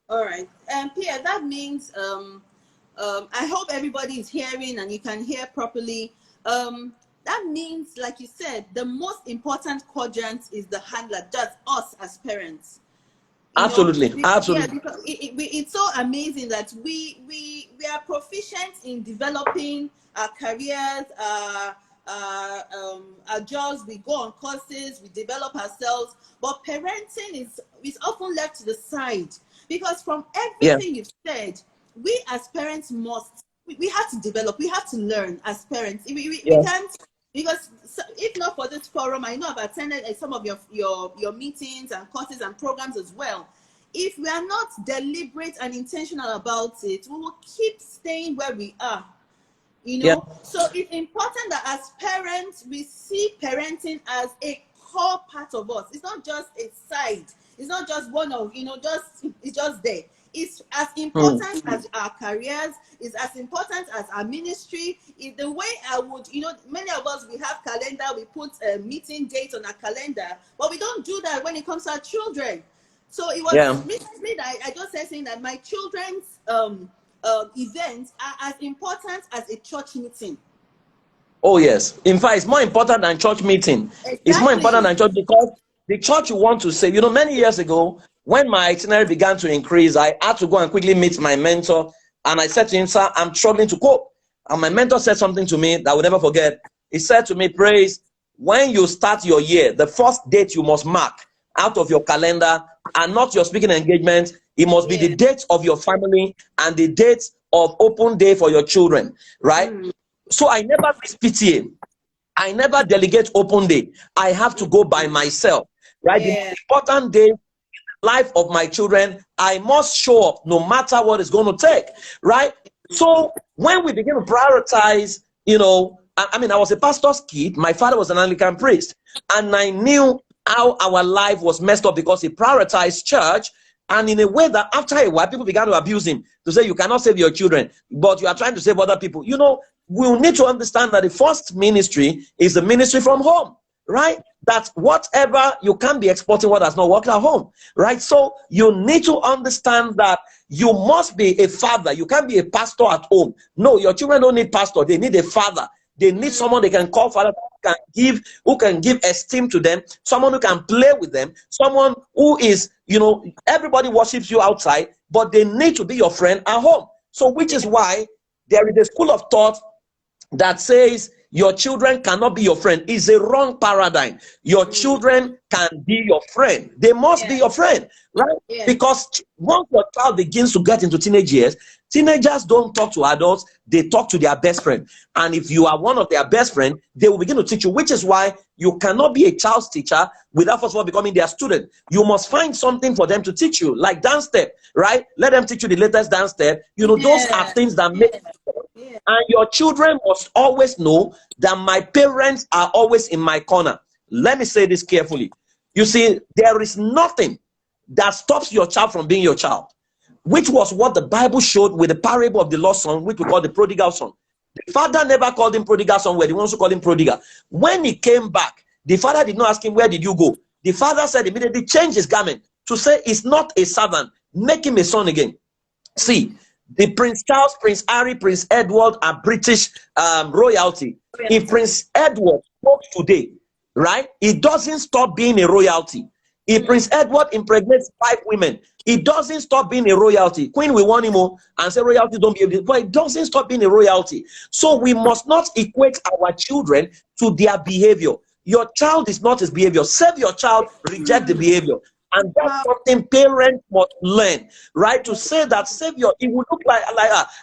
Speaker 1: All right. Pierre, that means I hope everybody is hearing and you can hear properly. That means, like you said, the most important quadrant is the handler, that's us as parents.
Speaker 2: Absolutely.
Speaker 1: Yeah, because it's so amazing that we are proficient in developing our careers, our jobs. We go on courses, we develop ourselves, but parenting is often left to the side, because from everything you've said, we as parents we have to develop, we have to learn as parents. We can't. Because if not for this forum, I know I've attended some of your meetings and courses and programs as well. If we are not deliberate and intentional about it, we will keep staying where we are. So it's important that as parents, we see parenting as a core part of us. It's not just a side. It's not just one of, it's just there. It's as important as our careers, it's as important as our ministry. In the way I would, many of us, we have calendar, we put a meeting date on our calendar, but we don't do that when it comes to our children. So it was recently that I just said saying that my children's events are as important as a church meeting.
Speaker 2: Oh yes. In fact, it's more important than church meeting. Exactly. It's more important than church, because the church you want to say, many years ago, when my itinerary began to increase, I had to go and quickly meet my mentor. And I said to him, sir, I'm struggling to cope. And my mentor said something to me that I will never forget. He said to me, Praise, when you start your year, the first date you must mark out of your calendar, and not your speaking engagement, it must be the date of your family and the date of open day for your children, right? So I never missed PTA. I never delegate open day. I have to go by myself, right? The
Speaker 1: Yeah.
Speaker 2: most important day life of my children, I must show up no matter what it's going to take, right? So when we begin to prioritize, you know, I mean, I was a pastor's kid. My father was an Anglican priest, and I knew how our life was messed up because he prioritized church. And in a way that after a while, people began to abuse him to say, you cannot save your children, but you are trying to save other people. You know, we'll need to understand that the first ministry is the ministry from home, right? That whatever, you can't be exporting what has not worked at home, right? So you need to understand that you must be a father. You can't be a pastor at home. No, your children don't need pastor. They need a father. They need someone they can call father, who can give esteem to them, someone who can play with them, someone who is, you know, everybody worships you outside, but they need to be your friend at home. So which is why there is a school of thought that says your children cannot be your friend. Is a wrong paradigm. Your children can be your friend. They must be your friend, right? Because once your child begins to get into teenage years, teenagers don't talk to adults, they talk to their best friend. And if you are one of their best friend, they will begin to teach you, which is why you cannot be a child's teacher without first of all becoming their student. You must find something for them to teach you, like dance step, right? Let them teach you the latest dance step. You know, those are things that make and your children must always know that my parents are always in my corner. Let me say this carefully. You see, there is nothing that stops your child from being your child, which was what the Bible showed with the parable of the lost son, which we call the prodigal son. The father never called him prodigal son, where the ones who called him prodigal. When he came back, the father did not ask him, where did you go? The father said immediately, change his garment to say he's not a servant, make him a son again. See, the Prince Charles, Prince Harry, Prince Edward are British royalty. If Prince Edward spoke today, right, it doesn't stop being a royalty. If Prince Edward impregnates 5 women, it doesn't stop being a royalty. Queen will want him more and say royalty don't be able to, but it doesn't stop being a royalty. So we must not equate our children to their behavior. Your child is not his behavior. Save your child, reject the behavior. And that's something parents must learn, right? To say that Savior, it will look like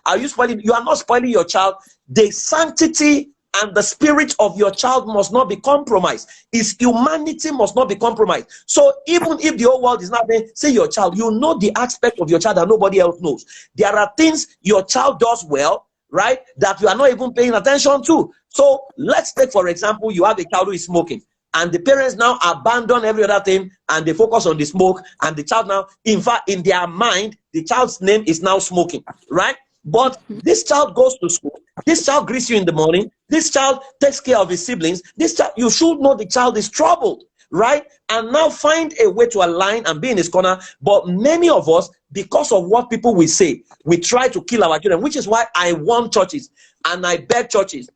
Speaker 2: are you spoiling? You are not spoiling your child. The sanctity and the spirit of your child must not be compromised. His humanity must not be compromised. So even if the whole world is not there, say your child, you know the aspect of your child that nobody else knows. There are things your child does well, right, that you are not even paying attention to. So let's take, for example, you have a child who is smoking. And the parents now abandon every other thing and they focus on the smoke. And the child now, in fact, in their mind, the child's name is now smoking, right? But this child goes to school. This child greets you in the morning. This child takes care of his siblings. This child, you should know the child is troubled, right? And now find a way to align and be in his corner. But many of us, because of what people will say, we try to kill our children, which is why I warn churches and I beg churches.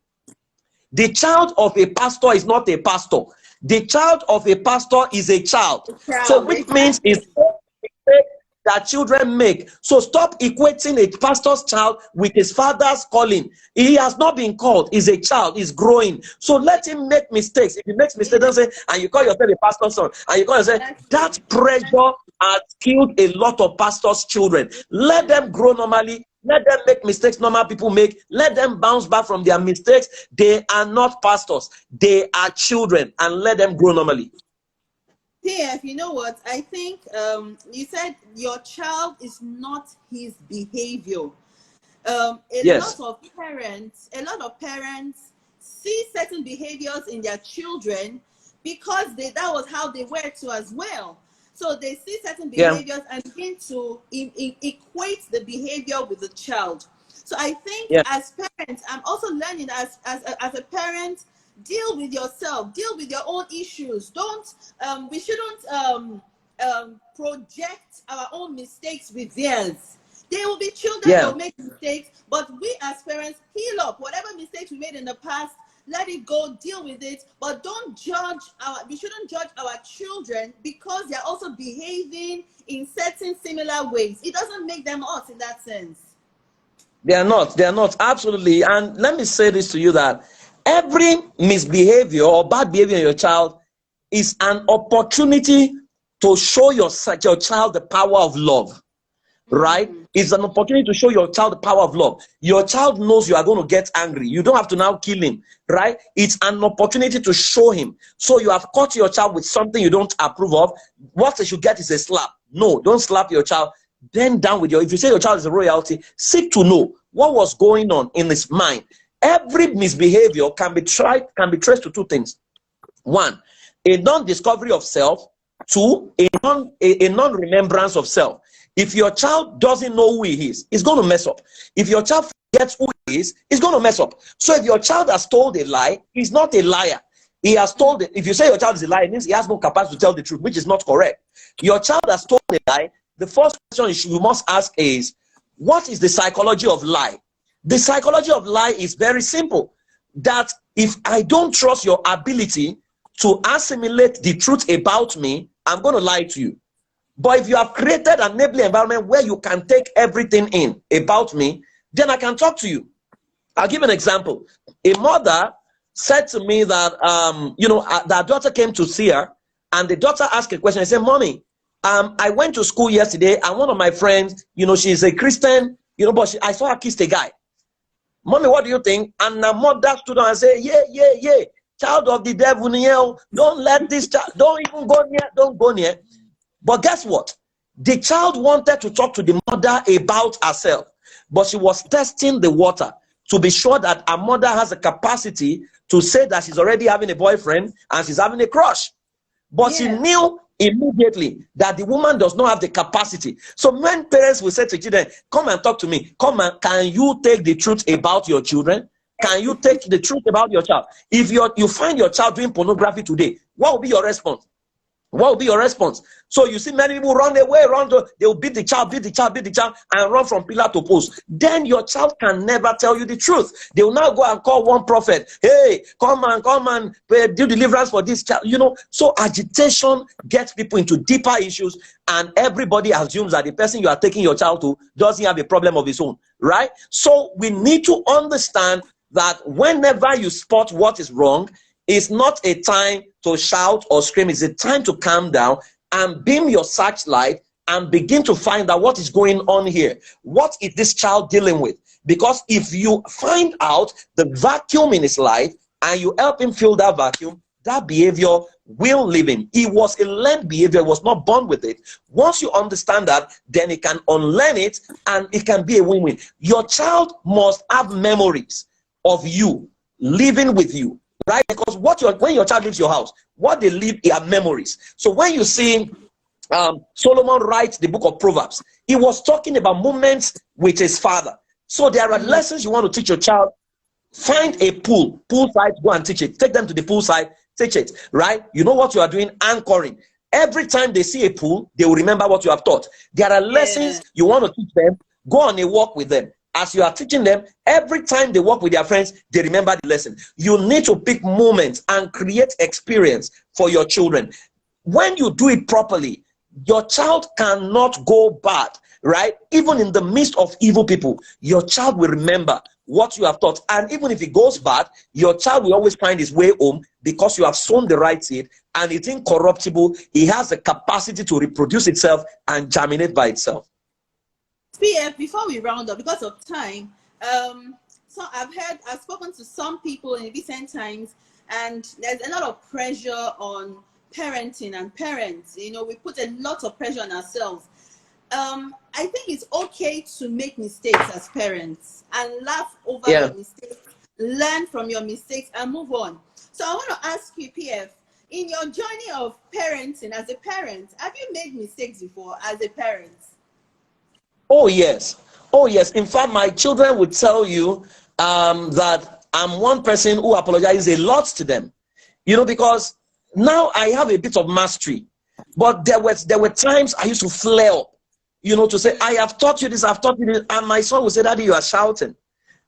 Speaker 2: The child of a pastor is not a pastor. The child of a pastor is a child. So which means it's that children make. So stop equating a pastor's child with his father's calling. He has not been called. He's a child. He's growing. So let him make mistakes. If he makes mistakes, don't say, and you call yourself a pastor's son, and you call yourself, that pressure has killed a lot of pastors' children. Let them grow normally. Let them make mistakes normal people make. Let them bounce back from their mistakes. They are not pastors. They are children, and let them grow normally.
Speaker 1: PF, you know what? I think you said your child is not his behavior. A lot of parents see certain behaviors in their children because that was how they were too as well. So they see certain behaviors and begin to equate the behavior with the child. So I think as parents, I'm also learning as a parent, deal with yourself, deal with your own issues. We shouldn't project our own mistakes with theirs. There will be children that will make mistakes, but we as parents heal up whatever mistakes we made in the past. Let it go, deal with it, but we shouldn't judge our children because they're also behaving in certain similar ways. It doesn't make them us in that sense.
Speaker 2: They are not, absolutely. And let me say this to you, that every misbehavior or bad behavior in your child is an opportunity to show your child the power of love. right? It's an opportunity to show your child the power of love. Your child knows you are going to get angry. You don't have to now kill him, right? It's an opportunity to show him. So you have caught your child with something you don't approve of. What they should get is a slap. No, don't slap your child. Bend down with if you say your child is a royalty, seek to know what was going on in his mind. Every misbehavior can be traced to two things. One, a non-discovery of self. Two, a non-remembrance of self. If your child doesn't know who he is, he's going to mess up. If your child forgets who he is, he's going to mess up. So if your child has told a lie, he's not a liar. He has told it. If you say your child is a liar, it means he has no capacity to tell the truth, which is not correct. Your child has told a lie. The first question you must ask is, what is the psychology of lie? The psychology of lie is very simple. That if I don't trust your ability to assimilate the truth about me, I'm going to lie to you. But if you have created an enabling environment where you can take everything in about me, then I can talk to you. I'll give an example. A mother said to me that, that daughter came to see her, and the daughter asked a question. I said, Mommy, I went to school yesterday, and one of my friends, she's a Christian, but I saw her kiss a guy. Mommy, what do you think? And the mother stood on and said, yeah. Child of the devil, don't let this child, don't even go near, don't go near. But guess what? The child wanted to talk to the mother about herself, but she was testing the water to be sure that her mother has the capacity to say that she's already having a boyfriend and she's having a crush. But she knew immediately that the woman does not have the capacity. So when parents will say to children, come and talk to me, can you take the truth about your children? Can you take the truth about your child? If you find your child doing pornography today, what will be your response? What will be your response? So you see many people run away, they will beat the child, and run from pillar to post. Then your child can never tell you the truth. They will now go and call one prophet. Hey, come and do deliverance for this child. So agitation gets people into deeper issues, and everybody assumes that the person you are taking your child to doesn't have a problem of his own, right? So we need to understand that whenever you spot what is wrong, it's not a time to shout or scream. It's a time to calm down and beam your searchlight and begin to find out what is going on here. What is this child dealing with? Because if you find out the vacuum in his life and you help him fill that vacuum, that behavior will leave him. It was a learned behavior, was not born with it. Once you understand that, then he can unlearn it and it can be a win-win. Your child must have memories of you living with you, right? Because when your child leaves your house, what they leave are memories. So when you see Solomon writes the book of Proverbs, he was talking about moments with his father. So there are lessons you want to teach your child. Find a poolside, go and teach it. Take them to the poolside, teach it, right? You know what you are doing, anchoring. Every time they see a pool, they will remember what you have taught. There are lessons you want to teach them. Go on a walk with them. As you are teaching them, every time they walk with their friends, they remember the lesson. You need to pick moments and create experience for your children. When you do it properly, your child cannot go bad, right? Even in the midst of evil people, your child will remember what you have taught. And even if it goes bad, your child will always find his way home because you have sown the right seed and it's incorruptible. He has the capacity to reproduce itself and germinate by itself.
Speaker 1: PF, before we round up, because of time, so I've spoken to some people in recent times, and there's a lot of pressure on parenting and parents. We put a lot of pressure on ourselves. I think it's okay to make mistakes as parents and laugh over your mistakes, learn from your mistakes, and move on. So I want to ask you, PF, in your journey of parenting as a parent, have you made mistakes before as a parent?
Speaker 2: Oh yes. In fact, my children would tell you that I'm one person who apologizes a lot to them, because now I have a bit of mastery. But there were times I used to flare up, to say, I have taught you this, I've taught you this, and my son would say, Daddy, you are shouting,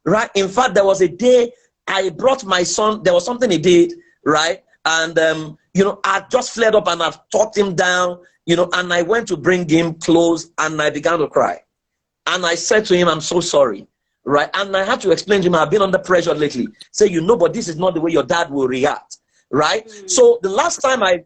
Speaker 2: right? In fact, there was a day I brought my son, there was something he did, right? And I just flared up and I've talked him down, and I went to bring him close and I began to cry. And I said to him, I'm so sorry, right? And I had to explain to him, I've been under pressure lately. Say, but this is not the way your dad will react, right? So the last time I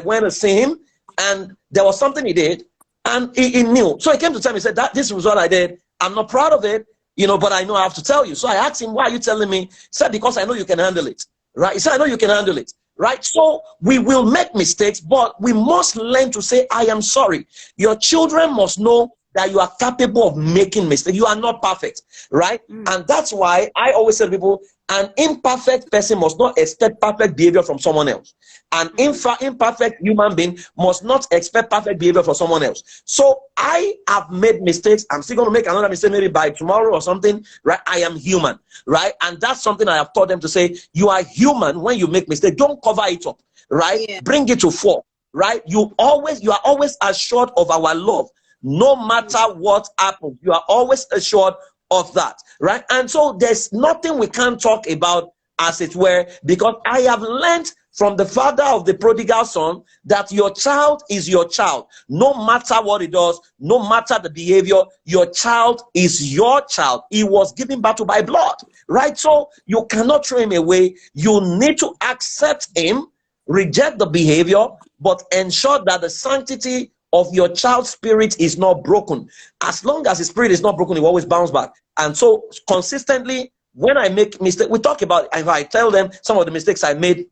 Speaker 2: went to see him, and there was something he did, And he knew. So he came to tell me, he said, that this was what I did. I'm not proud of it, you know, but I know I have to tell you. So I asked him, why are you telling me? He said, because I know you can handle it, right? He said, I know you can handle it, right? So we will make mistakes, but we must learn to say, I am sorry. Your children must know that you are capable of making mistakes. You are not perfect, right? And that's why I always tell people, an imperfect person must not expect perfect behavior from someone else. An imperfect human being must not expect perfect behavior from someone else. So I have made mistakes. I'm still going to make another mistake maybe by tomorrow or something, right? I am human, right? And that's something I have taught them to say, you are human when you make mistakes. Don't cover it up, right?
Speaker 1: Yeah.
Speaker 2: Bring it to fore, right? You are always assured of our love. No matter what happens, you are always assured of that, right? And so there's nothing we can't talk about, as it were, because I have learned from the father of the prodigal son that your child is your child. No matter what it does, no matter the behavior, your child is your child. He was given battle by blood, right? So you cannot throw him away. You need to accept him, reject the behavior, but ensure that the sanctity of your child's spirit is not broken. As long as his spirit is not broken, he will always bounce back. And so consistently, when I make mistakes, we talk about, if I tell them some of the mistakes I made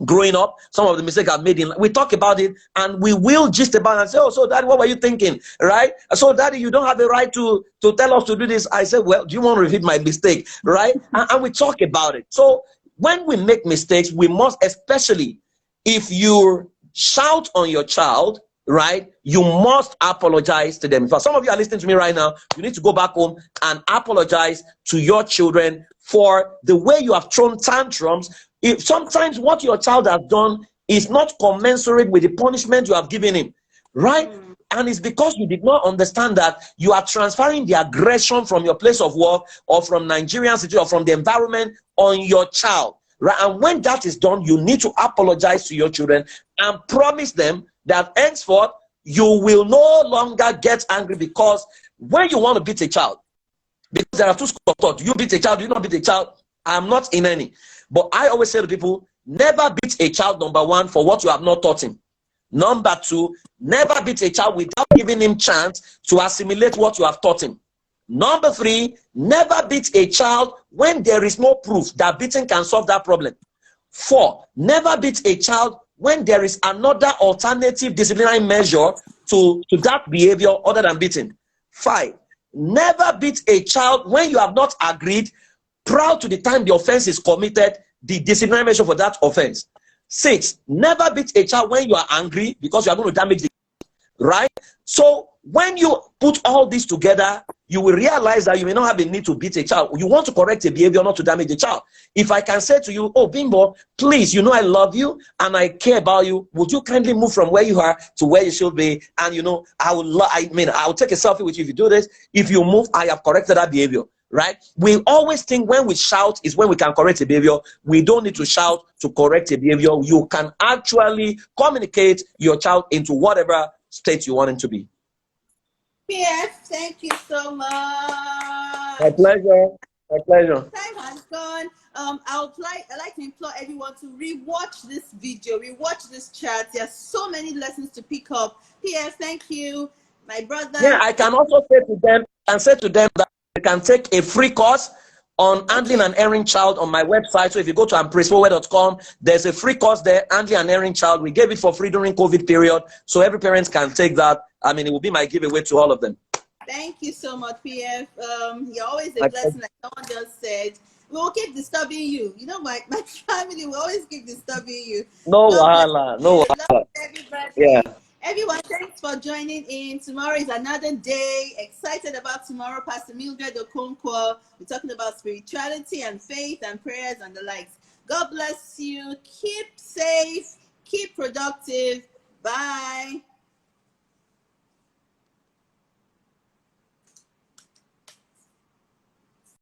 Speaker 2: growing up, some of the mistakes I've made we talk about it, and we will gist about it and say, oh, so daddy, what were you thinking, right? So daddy, you don't have the right to tell us to do this. I said, well, do you want to repeat my mistake, right? and we talk about it. So when we make mistakes, we must, especially if you shout on your child, right, you must apologize to them. In fact, some of you are listening to me right now. You need to go back home and apologize to your children for the way you have thrown tantrums. If sometimes what your child has done is not commensurate with the punishment you have given him, right? And it's because you did not understand that you are transferring the aggression from your place of work or from Nigerian situation or from the environment on your child, right? And when that is done, you need to apologize to your children and promise them that henceforth you will no longer get angry, because when you want to beat a child, because there are two schools of thought, you beat a child, you not beat a child, I'm not in any. But I always say to people, never beat a child, number one, for what you have not taught him. Number two, never beat a child without giving him chance to assimilate what you have taught him. Number three, never beat a child when there is no proof that beating can solve that problem. Four, never beat a child when there is another alternative disciplinary measure to that behavior other than beating. Five, never beat a child when you have not agreed prior to the time the offense is committed, the disciplinary measure for that offense. Six, never beat a child when you are angry because you are going to damage the right? So when you put all this together, you will realize that you may not have a need to beat a child. You want to correct a behavior, not to damage the child. If I can say to you, oh, Bimbo, please, you know I love you and I care about you. Would you kindly move from where you are to where you should be? And you know, I will take a selfie with you if you do this. If you move, I have corrected that behavior. Right? We always think when we shout is when we can correct a behavior. We don't need to shout to correct a behavior. You can actually communicate your child into whatever state you want him to be.
Speaker 1: PF, thank you so much.
Speaker 2: My pleasure. My pleasure.
Speaker 1: Time has gone. I'd like to implore everyone to rewatch this video, rewatch this chat. There's so many lessons to pick up. PF, thank you, my brother.
Speaker 2: Yeah, I can also say to them that they can take a free course on handling an erring child on my website. So if you go to praisefowwe.com, there's a free course there, handling an erring child. We gave it for free during COVID period, so every parent can take that. I mean, it will be my giveaway to all of them.
Speaker 1: Thank you so much, PF. You're always a blessing, like someone just said. We will keep disturbing you. You know, my family will always keep disturbing you.
Speaker 2: No wahala, no wahala.
Speaker 1: Everybody.
Speaker 2: Yeah.
Speaker 1: Everyone, thanks for joining in. Tomorrow is another day. Excited about tomorrow. Pastor Mildred Okonkwo. We're talking about spirituality and faith and prayers and the likes. God bless you. Keep safe. Keep productive. Bye.